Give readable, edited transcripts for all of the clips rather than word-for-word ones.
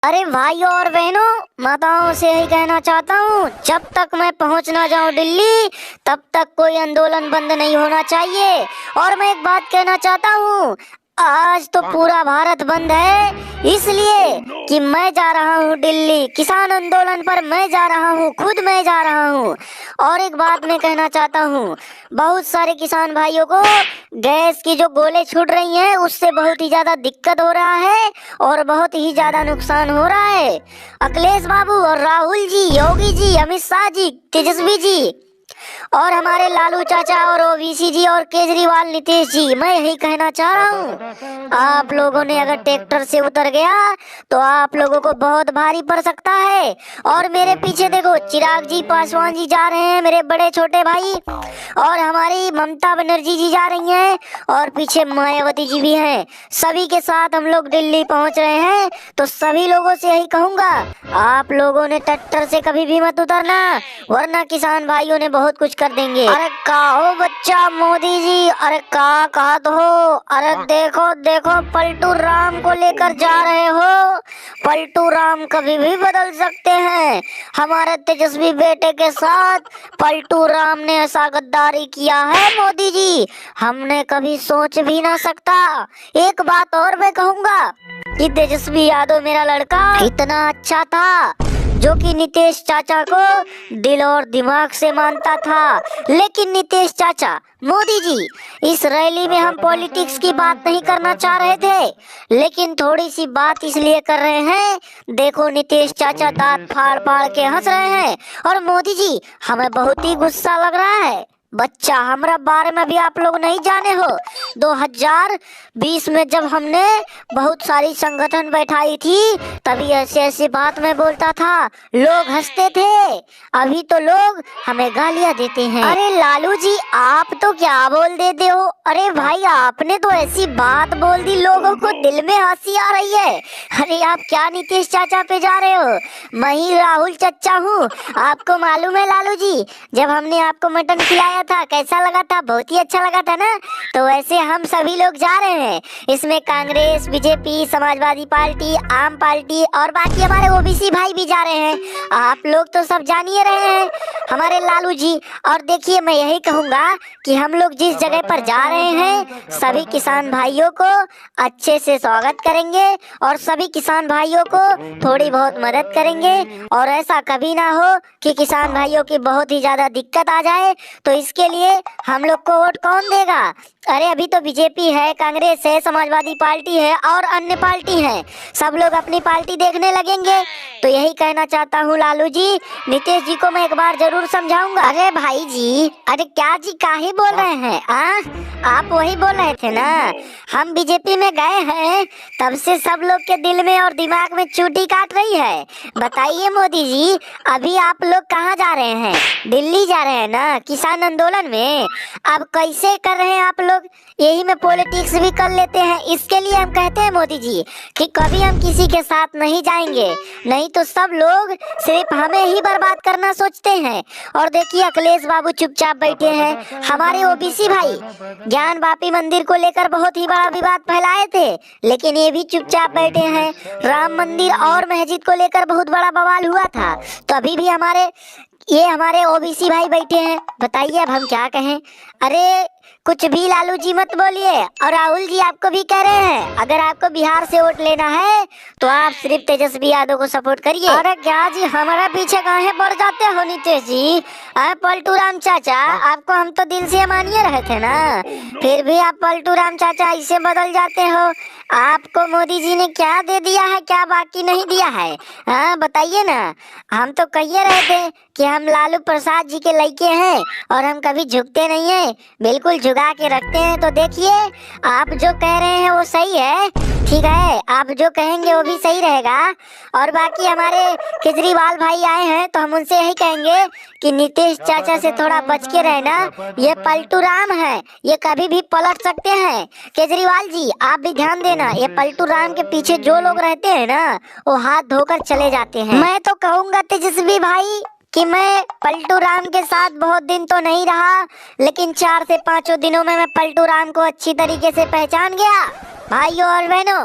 अरे भाइयों और बहनों, माताओं से यही कहना चाहता हूँ, जब तक मैं पहुँच ना जाऊँ दिल्ली तब तक कोई आंदोलन बंद नहीं होना चाहिए। और मैं एक बात कहना चाहता हूँ, आज तो पूरा भारत बंद है, इसलिए कि मैं जा रहा हूँ दिल्ली किसान आंदोलन पर। मैं जा रहा हूँ, खुद मैं जा रहा हूँ। और एक बात मैं कहना चाहता हूँ, बहुत सारे किसान भाइयों को गैस की जो गोले छूट रही हैं उससे बहुत ही ज्यादा दिक्कत हो रहा है और बहुत ही ज्यादा नुकसान हो रहा है। अखिलेश बाबू और राहुल जी, योगी जी, अमित शाह जी, तेजस्वी जी और हमारे लालू चाचा और ओबीसी जी और केजरीवाल नीतीश जी, मैं यही कहना चाह रहा हूँ, आप लोगों ने अगर ट्रैक्टर से उतर गया तो आप लोगों को बहुत भारी पड़ सकता है। और मेरे पीछे देखो, चिराग जी पासवान जी जा रहे हैं, मेरे बड़े छोटे भाई, और हमारी ममता बनर्जी जी जा रही हैं और पीछे मायावती जी भी हैं। सभी के साथ हम लोग दिल्ली पहुंच रहे हैं। तो सभी लोगों से यही कहूंगा, आप लोगों ने ट्रैक्टर से कभी भी मत उतरना, वरना किसान भाइयों ने बहुत कुछ कर देंगे। अरे का हो बच्चा मोदी जी, अरे का कहा तो हो, अरे देखो देखो पलटू राम को लेकर जा रहे हो। पलटू राम कभी भी बदल सकते हैं। हमारे तेजस्वी बेटे के साथ पलटू राम ने ऐसा गद्दारी किया है मोदी जी, हमने कभी सोच भी ना सकता। एक बात और मैं कहूँगा कि तेजस्वी यादव मेरा लड़का इतना अच्छा था जो कि नीतीश चाचा को दिल और दिमाग से मानता था। लेकिन नीतीश चाचा, मोदी जी, इस रैली में हम पॉलिटिक्स की बात नहीं करना चाह रहे थे, लेकिन थोड़ी सी बात इसलिए कर रहे हैं। देखो नीतीश चाचा दांत फाड़ फाड़ के हंस रहे हैं और मोदी जी हमें बहुत ही गुस्सा लग रहा है। बच्चा, हमारा बारे में भी आप लोग नहीं जाने हो। 2020 में जब हमने बहुत सारी संगठन बैठाई थी तभी ऐसे ऐसे बात में बोलता था, लोग हंसते थे। अभी तो लोग हमें गालियां देते हैं। अरे लालू जी, आप तो क्या बोल देते हो। अरे भाई, आपने तो ऐसी बात बोल दी लोगों को दिल में हंसी आ रही है। अरे आप क्या नीतीश चाचा पे जा रहे हो, मैं ही राहुल चाचा हूँ। आपको मालूम है लालू जी, जब हमने आपको मटन खिलाया था कैसा लगा था, बहुत ही अच्छा लगा था ना। तो वैसे हम सभी लोग जा रहे हैं, इसमें कांग्रेस, बीजेपी, समाजवादी पार्टी, आम पार्टी और बाकी हमारे ओबीसी भाई भी जा रहे हैं। आप लोग तो सब जान ही रहे हैं हमारे लालू जी। और देखिए, मैं यही कहूँगा कि हम लोग जिस जगह पर जा रहे हैं सभी किसान भाइयों को अच्छे से स्वागत करेंगे और सभी किसान भाइयों को थोड़ी बहुत मदद करेंगे। और ऐसा कभी ना हो कि किसान भाइयों की बहुत ही ज्यादा दिक्कत आ जाए। तो इसके लिए हम लोग को वोट कौन देगा। अरे अभी तो बीजेपी है, कांग्रेस है, समाजवादी पार्टी है और अन्य पार्टी है, सब लोग अपनी पार्टी देखने लगेंगे। तो यही कहना चाहता हूँ लालू जी, नीतीश जी को मैं एक बार जरूर समझाऊंगा। अरे भाई जी, अरे क्या जी काहे बोल रहे हैं, आप वही बोल रहे थे ना, हम बीजेपी में गए हैं तब से सब लोग के दिल में और दिमाग में चूटी काट रही है। बताइए मोदी जी, अभी आप लोग कहाँ जा रहे हैं, दिल्ली जा रहे हैं ना किसान आंदोलन में। अब कैसे कर रहे हैं आप लोग, यही में पॉलिटिक्स भी कर लेते हैं। इसके लिए हम कहते हैं मोदी जी कि कभी हम किसी के साथ नहीं जाएंगे, नहीं तो सब लोग सिर्फ हमें ही बर्बाद करना सोचते हैं। और देखिए अखिलेश बाबू चुपचाप बैठे हैं। हमारे ओबीसी भाई ज्ञान वापी मंदिर को लेकर बहुत ही बड़ा विवाद फैलाए थे, लेकिन ये भी चुपचाप बैठे हैं। राम मंदिर और मस्जिद को लेकर बहुत बड़ा बवाल हुआ था, तो अभी भी हमारे ओबीसी भाई बैठे हैं। बताइए अब हम क्या कहें। अरे कुछ भी लालू जी मत बोलिए। और राहुल जी आपको भी कह रहे हैं, अगर आपको बिहार से वोट लेना है तो आप सिर्फ तेजस्वी यादव को सपोर्ट करिए। अरे क्या जी, हमारा पीछे काहे पड़ जाते हो नीतीश जी। पलटू राम चाचा, आपको हम तो दिल से मानिए रहे थे ना, फिर भी आप पलटू राम चाचा ऐसे बदल जाते हो। आपको मोदी जी ने क्या दे दिया है, क्या बाकी नहीं दिया है, हाँ बताइए ना। हम तो कहिए रहे थे कि हम लालू प्रसाद जी के लड़के हैं और हम कभी झुकते नहीं हैं, बिल्कुल झुका के रखते हैं। तो देखिए, आप जो कह रहे हैं वो सही है, ठीक है, आप जो कहेंगे वो भी सही रहेगा। और बाकी हमारे केजरीवाल भाई आए हैं तो हम उनसे यही कहेंगे कि नीतीश चाचा से थोड़ा बच के रहना, ये पलटू राम है, ये कभी भी पलट सकते हैं। केजरीवाल जी आप भी ध्यान देना, ये पलटू राम के पीछे जो लोग रहते हैं ना वो हाथ धोकर चले जाते हैं। मैं तो कहूँगा तेजस्वी भाई कि मैं पलटू राम के साथ बहुत दिन तो नहीं रहा, लेकिन 4 से 5 दिनों में मैं पलटू राम को अच्छी तरीके से पहचान गया। भाइयों और बहनों,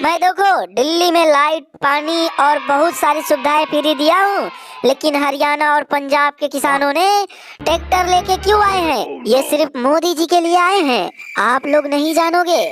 मैं देखो दिल्ली में लाइट, पानी और बहुत सारी सुविधाएं फ्री दिया हूँ, लेकिन हरियाणा और पंजाब के किसानों ने ट्रैक्टर लेके क्यों आए हैं? ये सिर्फ मोदी जी के लिए आए हैं। आप लोग नहीं जानोगे,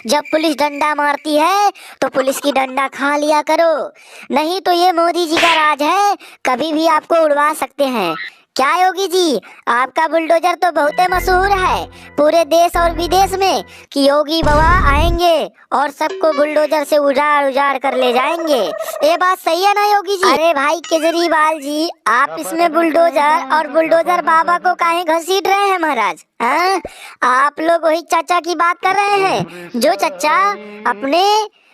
जब पुलिस डंडा मारती है तो पुलिस की डंडा खा लिया करो, नहीं तो ये मोदी जी का राज है, कभी भी आपको उड़वा सकते हैं। क्या योगी जी, आपका बुलडोजर तो बहुत मशहूर है पूरे देश और विदेश में कि योगी बाबा आएंगे और सबको बुलडोजर से उजाड़ उजाड़ कर ले जाएंगे। ये बात सही है ना योगी जी? अरे भाई केजरीवाल जी, आप इसमें बुलडोजर और बुलडोजर बाबा को काहे घसीट रहे हैं महाराज? हाँ, आप लोग वही चाचा की बात कर रहे हैं जो चाचा अपने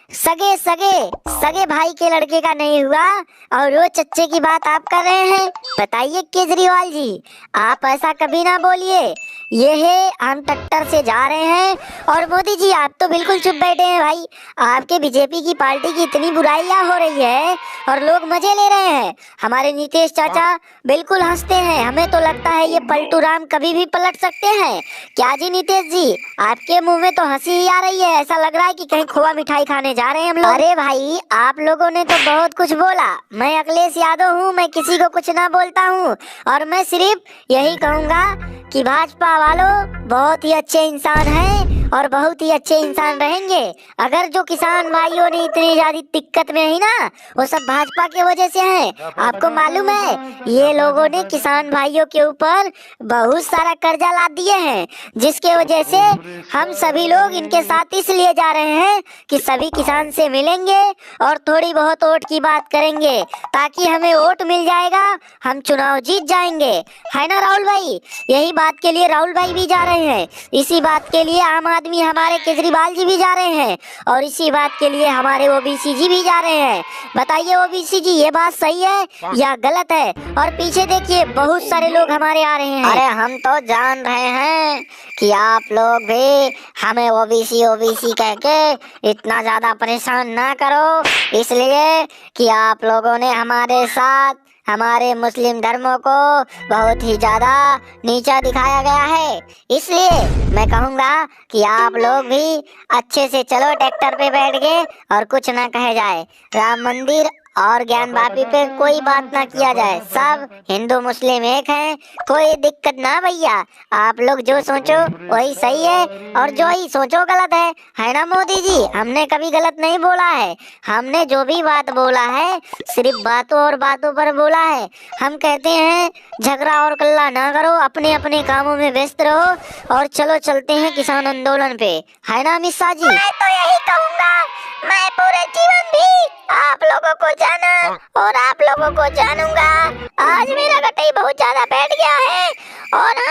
सगे सगे सगे भाई के लड़के का नहीं हुआ, और वो चच्चे की बात आप कर रहे हैं। बताइए केजरीवाल जी, आप ऐसा कभी ना बोलिए। ये है, हम ट्रैक्टर से जा रहे हैं, और मोदी जी आप तो बिल्कुल चुप बैठे हैं भाई। आपके बीजेपी की पार्टी की इतनी बुराइयां हो रही है और लोग मजे ले रहे हैं। हमारे नीतीश चाचा बिल्कुल हंसते हैं, हमें तो लगता है ये पलटू राम कभी भी पलट सकते हैं। क्या जी नीतीश जी, आपके मुंह में तो हंसी ही आ रही है, ऐसा लग रहा है कि कहीं खोआ मिठाई खाने जा रहे हैं हम लोग। अरे भाई, आप लोगों ने तो बहुत कुछ बोला। मैं अखिलेश यादव हूँ, मैं किसी को कुछ ना बोलता हूँ, और मैं सिर्फ यही कहूँगा कि भाजपा वालों बहुत ही अच्छे इंसान हैं और बहुत ही अच्छे इंसान रहेंगे। अगर जो किसान भाइयों ने इतनी ज्यादा दिक्कत में है ना, वो सब भाजपा की वजह से है। आपको मालूम है, ये लोगों ने किसान भाइयों के ऊपर बहुत सारा कर्जा ला दिए हैं, जिसके वजह से हम सभी लोग इनके साथ इसलिए जा रहे हैं कि सभी किसान से मिलेंगे और थोड़ी बहुत वोट की बात करेंगे, ताकि हमें वोट मिल जाएगा, हम चुनाव जीत जाएंगे। है ना राहुल भाई? यही बात के लिए राहुल भाई भी जा रहे हैं, इसी बात के लिए आम आदमी हमारे केजरीवाल जी भी जा रहे हैं, और इसी बात के लिए हमारे ओबीसी जी भी जा रहे हैं। बताइए ओबीसी जी, ये बात सही है या गलत है? और पीछे देखिए बहुत सारे लोग हमारे आ रहे हैं। अरे हम तो जान रहे हैं कि आप लोग भी हमें ओबीसी ओबीसी कह के इतना ज्यादा परेशान ना करो, इसलिए कि आप लोगों ने हमारे साथ हमारे मुस्लिम धर्मों को बहुत ही ज्यादा नीचा दिखाया गया है। इसलिए मैं कहूँगा कि आप लोग भी अच्छे से चलो ट्रैक्टर पे बैठ के, और कुछ ना कहे जाए। राम मंदिर और ज्ञान वापी पे कोई बात ना किया जाए, सब हिंदू मुस्लिम एक हैं, कोई दिक्कत ना भैया। आप लोग जो सोचो वही सही है, और जो ही सोचो गलत है ना मोदी जी? हमने कभी गलत नहीं बोला है, हमने जो भी बात बोला है सिर्फ बातों और बातों पर बोला है। हम कहते हैं झगड़ा और कल्ला ना करो, अपने अपने कामों में व्यस्त रहो, और चलो चलते हैं किसान आंदोलन पे। है ना अमित शाह जी? मैं तो यही कहूँगा, मैं पूरे जीवन भी आप लोगों को जाना और आप लोगों को जानूंगा। आज मेरा गट्टी बहुत ज्यादा बैठ गया है, और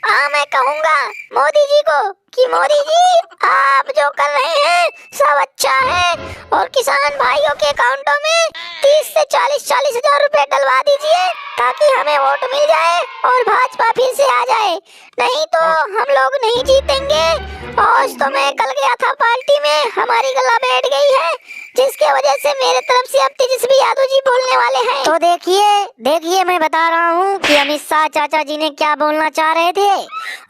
हाँ मैं कहूँगा मोदी जी को कि मोदी जी आप जो कर रहे हैं सब अच्छा है, और किसान भाइयों के अकाउंटों में 30 से 40 हजार रुपए डलवा दीजिए, ताकि हमें वोट मिल जाए और भाजपा फिर से आ जाए। नहीं तो हम लोग नहीं जीतेंगे। आज तो मैं कल गया था पार्टी में, हमारी गला बैठ गई है, जिसके वजह से मेरे तरफ से अब तेजस्वी यादव जी बोलने वाले हैं। तो देखिए मैं बता रहा हूँ कि अमित शाह चाचा जी ने क्या बोलना चाह रहे थे।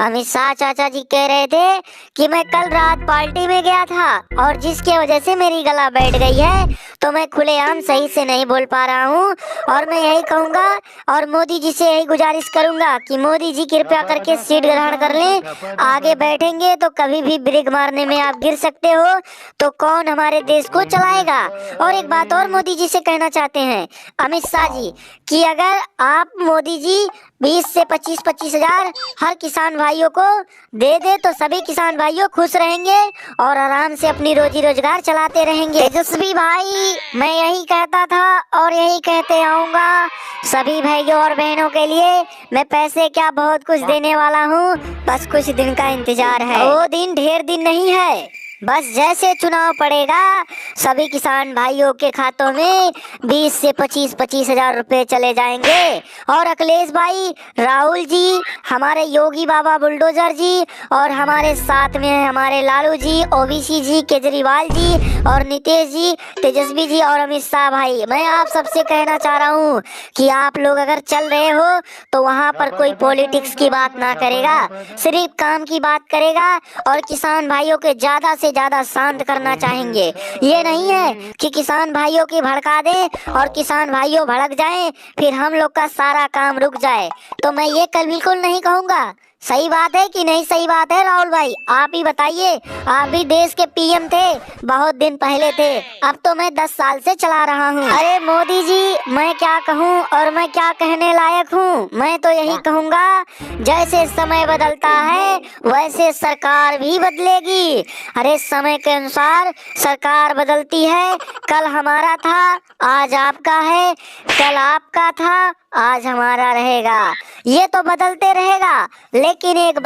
अमित शाह चाचा जी कह रहे थे कि मैं कल रात पार्टी में गया था, और जिसके वजह से मेरी गला बैठ गई है, तो मैं खुलेआम सही से नहीं बोल पा रहा हूँ। और मैं यही कहूँगा और मोदी जी से यही गुजारिश करूँगा कि मोदी जी कृपया करके सीट ग्रहण कर लें। आगे बैठेंगे तो कभी भी ब्रेक मारने में आप गिर सकते हो, तो कौन हमारे देश को चलाएगा? और एक बात और मोदी जी से कहना चाहते हैं अमित शाह जी, कि अगर आप मोदी जी 20 से 25 हजार हर किसान भाइयों को दे दे, तो सभी किसान भाइयों खुश रहेंगे और आराम से अपनी रोजी रोजगार चलाते रहेंगे। तेजस्वी भाई, मैं यही कहता था और यही कहते आऊँगा सभी भाइयों और बहनों के लिए। मैं पैसे क्या बहुत कुछ देने वाला हूँ, बस कुछ दिन का इंतजार है। वो दिन ढेर दिन नहीं है, बस जैसे चुनाव पड़ेगा सभी किसान भाइयों के खातों में 20 से 25 हजार रुपए चले जाएंगे। और अखिलेश भाई, राहुल जी, हमारे योगी बाबा बुलडोजर जी, और हमारे साथ में हमारे लालू जी, ओबीसी जी, केजरीवाल जी, और नीतीश जी, तेजस्वी जी और अमित शाह भाई, मैं आप सबसे कहना चाह रहा हूँ कि आप लोग अगर चल रहे हो तो वहाँ पर कोई पॉलिटिक्स की बात ना करेगा, सिर्फ काम की बात करेगा, और किसान भाइयों के ज्यादा से से ज्यादा शांत करना चाहेंगे। ये नहीं है कि किसान भाइयों की भड़का दें और किसान भाइयों भड़क जाएं, फिर हम लोग का सारा काम रुक जाए। तो मैं ये कल बिल्कुल नहीं कहूँगा। सही बात है कि नहीं सही बात है राहुल भाई, आप ही बताइए। आप भी देश के पीएम थे, बहुत दिन पहले थे, अब तो मैं 10 साल से चला रहा हूँ। अरे मोदी जी, मैं क्या कहूँ और मैं क्या कहने लायक हूँ। मैं तो यही कहूँगा, जैसे समय बदलता है वैसे सरकार भी बदलेगी। अरे समय के अनुसार सरकार बदलती है। कल हमारा था, आज आपका है, कल आपका था, आज हमारा रहेगा। ये तो बदलते रहेगा। लेकिन एक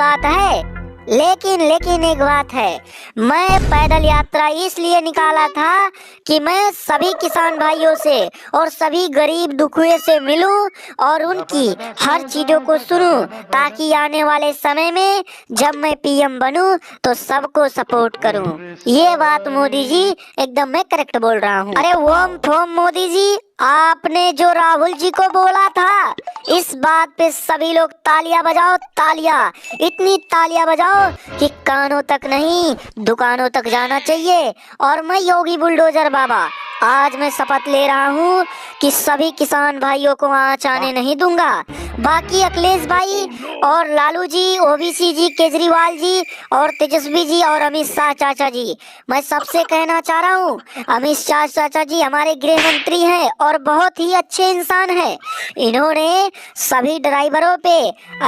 बात है, मैं पैदल यात्रा इसलिए निकाला था कि मैं सभी किसान भाइयों से और सभी गरीब दुखियों से मिलूं और उनकी हर चीजों को सुनूं, ताकि आने वाले समय में जब मैं पीएम बनूं तो सबको सपोर्ट करूं। ये बात मोदी जी एकदम मैं करेक्ट बोल रहा हूं। अरे ओम फोम मोदी जी, आपने जो राहुल जी को बोला था, इस बात पे सभी लोग तालियां बजाओ, तालियां, इतनी तालियां बजाओ कि कानों तक नहीं दुकानों तक जाना चाहिए। और मैं योगी बुलडोजर बाबा आज मैं शपथ ले रहा हूँ कि सभी किसान भाइयों को आँच आने नहीं दूंगा। बाकी अखिलेश भाई और लालू जी, ओबीसी जी, केजरीवाल जी और तेजस्वी जी और अमित शाह चाचा जी, मैं सबसे कहना चाह रहा हूँ, अमित शाह चाचा जी हमारे गृह मंत्री हैं और बहुत ही अच्छे इंसान हैं। इन्होंने सभी ड्राइवरों पे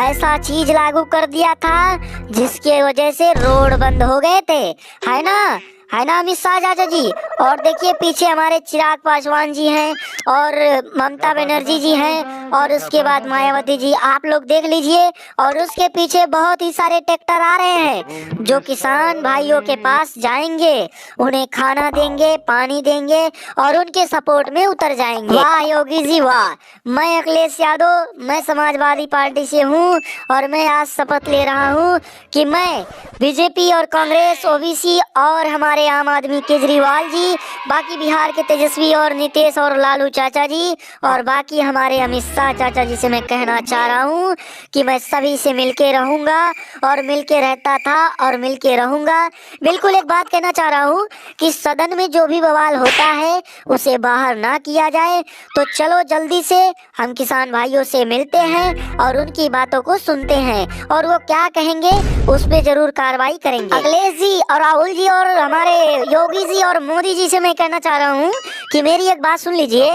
ऐसा चीज लागू कर दिया था जिसके वजह से रोड बंद हो गए थे, है ना अमित शाह चाचा जी। और देखिए पीछे हमारे चिराग पासवान जी हैं और ममता बनर्जी जी हैं और उसके बाद मायावती जी, आप लोग देख लीजिए। और उसके पीछे बहुत ही सारे ट्रैक्टर आ रहे हैं जो किसान भाइयों के पास जाएंगे, उन्हें खाना देंगे, पानी देंगे और उनके सपोर्ट में उतर जाएंगे। वाह योगी जी वाह। मैं अखिलेश यादव, मैं समाजवादी पार्टी से हूँ और मैं आज शपथ ले रहा हूँ कि मैं बीजेपी और कांग्रेस, ओबीसी और हमारे आम आदमी केजरीवाल जी, बाकी बिहार के तेजस्वी और नीतीश और लालू चाचा जी और बाकी हमारे अमित शाह चाचा जी से मैं कहना चाह रहा हूँ कि मैं सभी से मिलके रहूँगा और मिलके रहता था और मिलके रहूँगा। बिल्कुल एक बात कहना चाह रहा हूँ कि सदन में जो भी बवाल होता है उसे बाहर ना किया जाए। तो चलो जल्दी से हम किसान भाइयों से मिलते हैं और उनकी बातों को सुनते हैं और वो क्या कहेंगे उस पे जरूर कार्रवाई करेंगे। अखिलेश जी और राहुल जी और हमारे योगी जी और मोदी जी से मैं कहना चाह रहा हूँ कि मेरी एक बात सुन लीजिए।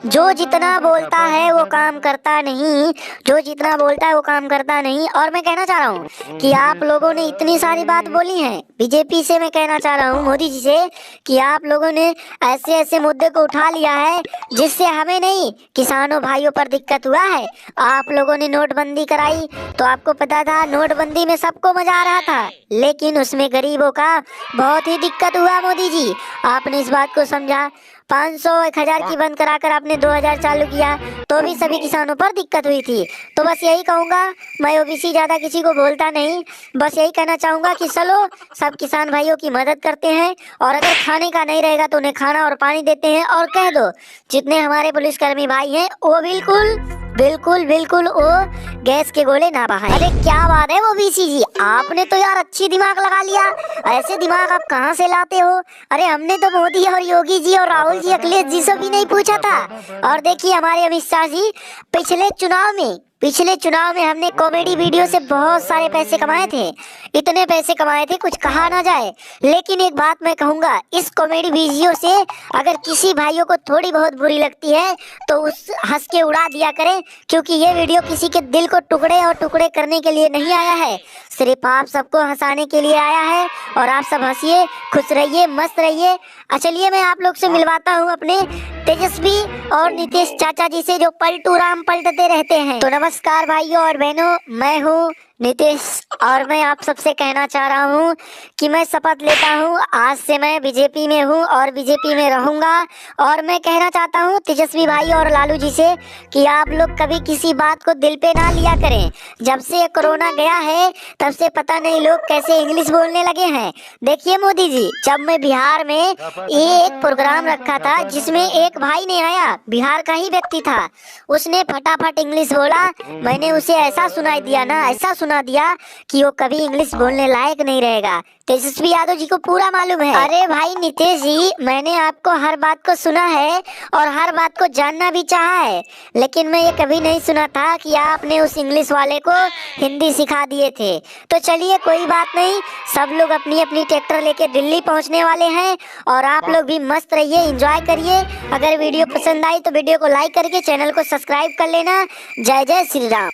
जो जितना बोलता है वो काम करता नहीं, जो जितना बोलता है वो काम करता नहीं। और मैं कहना चाह रहा हूँ कि आप लोगों ने इतनी सारी बात बोली है, बीजेपी से मैं कहना चाह रहा हूँ मोदी जी से कि आप लोगों ने ऐसे ऐसे मुद्दे को उठा लिया है जिससे हमें नहीं किसानों भाइयों पर दिक्कत हुआ है। आप लोगों ने नोटबंदी कराई तो आपको पता था नोटबंदी में सबको मजा आ रहा था, लेकिन उसमें गरीबों का बहुत ही दिक्कत हुआ। मोदी जी आपने इस बात को समझा, 500 1000 की बंद कराकर आपने 2000 चालू किया तो भी सभी किसानों पर दिक्कत हुई थी। तो बस यही कहूँगा, मैं ओबीसी ज़्यादा किसी को बोलता नहीं, बस यही कहना चाहूँगा कि चलो सब किसान भाइयों की मदद करते हैं और अगर खाने का नहीं रहेगा तो उन्हें खाना और पानी देते हैं। और कह दो जितने हमारे पुलिसकर्मी भाई हैं वो बिल्कुल वो गैस के गोले ना बहाएं। अरे क्या बात है ओबीसी जी, आपने तो यार अच्छी दिमाग लगा लिया। ऐसे दिमाग आप कहाँ से लाते हो? अरे हमने तो मोदी और योगी जी और राहुल जी, अखिलेश जी से भी नहीं पूछा था। और देखिए हमारे अमित शाह जी, पिछले चुनाव में हमने कॉमेडी वीडियो से बहुत सारे पैसे कमाए थे, इतने पैसे कमाए थे कुछ कहा ना जाए। लेकिन एक बात मैं कहूँगा, इस कॉमेडी वीडियो से अगर किसी भाइयों को थोड़ी बहुत बुरी लगती है तो उस हंस के उड़ा दिया करें, क्योंकि ये वीडियो किसी के दिल को टुकड़े और टुकड़े करने के लिए नहीं आया है, सिर्फ आप सबको हंसाने के लिए आया है। और आप सब हंसिए, खुश रहिए, मस्त रहिए। चलिए मैं आप लोग से मिलवाता हूँ अपने तेजस्वी और नीतीश चाचा जी से, जो पलटू राम पलटते रहते हैं। तो नमस्कार भाइयों और बहनों, मैं हूँ नीतीश और मैं आप सबसे कहना चाह रहा हूँ कि मैं शपथ लेता हूँ आज से मैं बीजेपी में हूँ और बीजेपी में रहूँगा। और मैं कहना चाहता हूँ तेजस्वी भाई और लालू जी से कि आप लोग कभी किसी बात को दिल पे ना लिया करें। जब से कोरोना गया है तब से पता नहीं लोग कैसे इंग्लिश बोलने लगे हैं। देखिए मोदी जी, जब मैं बिहार में एक प्रोग्राम रखा था जिसमें एक भाई ने आया, बिहार का ही व्यक्ति था, उसने फटाफट इंग्लिश बोला, मैंने उसे ऐसा सुनाई दिया ना, ऐसा सुना दिया कि वो कभी इंग्लिश बोलने लायक नहीं रहेगा। तेजस्वी यादव जी को पूरा मालूम है। अरे भाई नितेश जी, मैंने आपको हर बात को सुना है और हर बात को जानना भी चाहा है, लेकिन मैं ये कभी नहीं सुना था कि आपने उस इंग्लिश वाले को हिंदी सिखा दिए थे। तो चलिए कोई बात नहीं, सब लोग अपनी अपनी ट्रैक्टर लेके दिल्ली पहुंचने वाले हैं और आप लोग भी मस्त रहिए, एंजॉय करिए। अगर वीडियो पसंद आई तो वीडियो को लाइक करके चैनल को सब्सक्राइब कर लेना। जय जय श्री राम।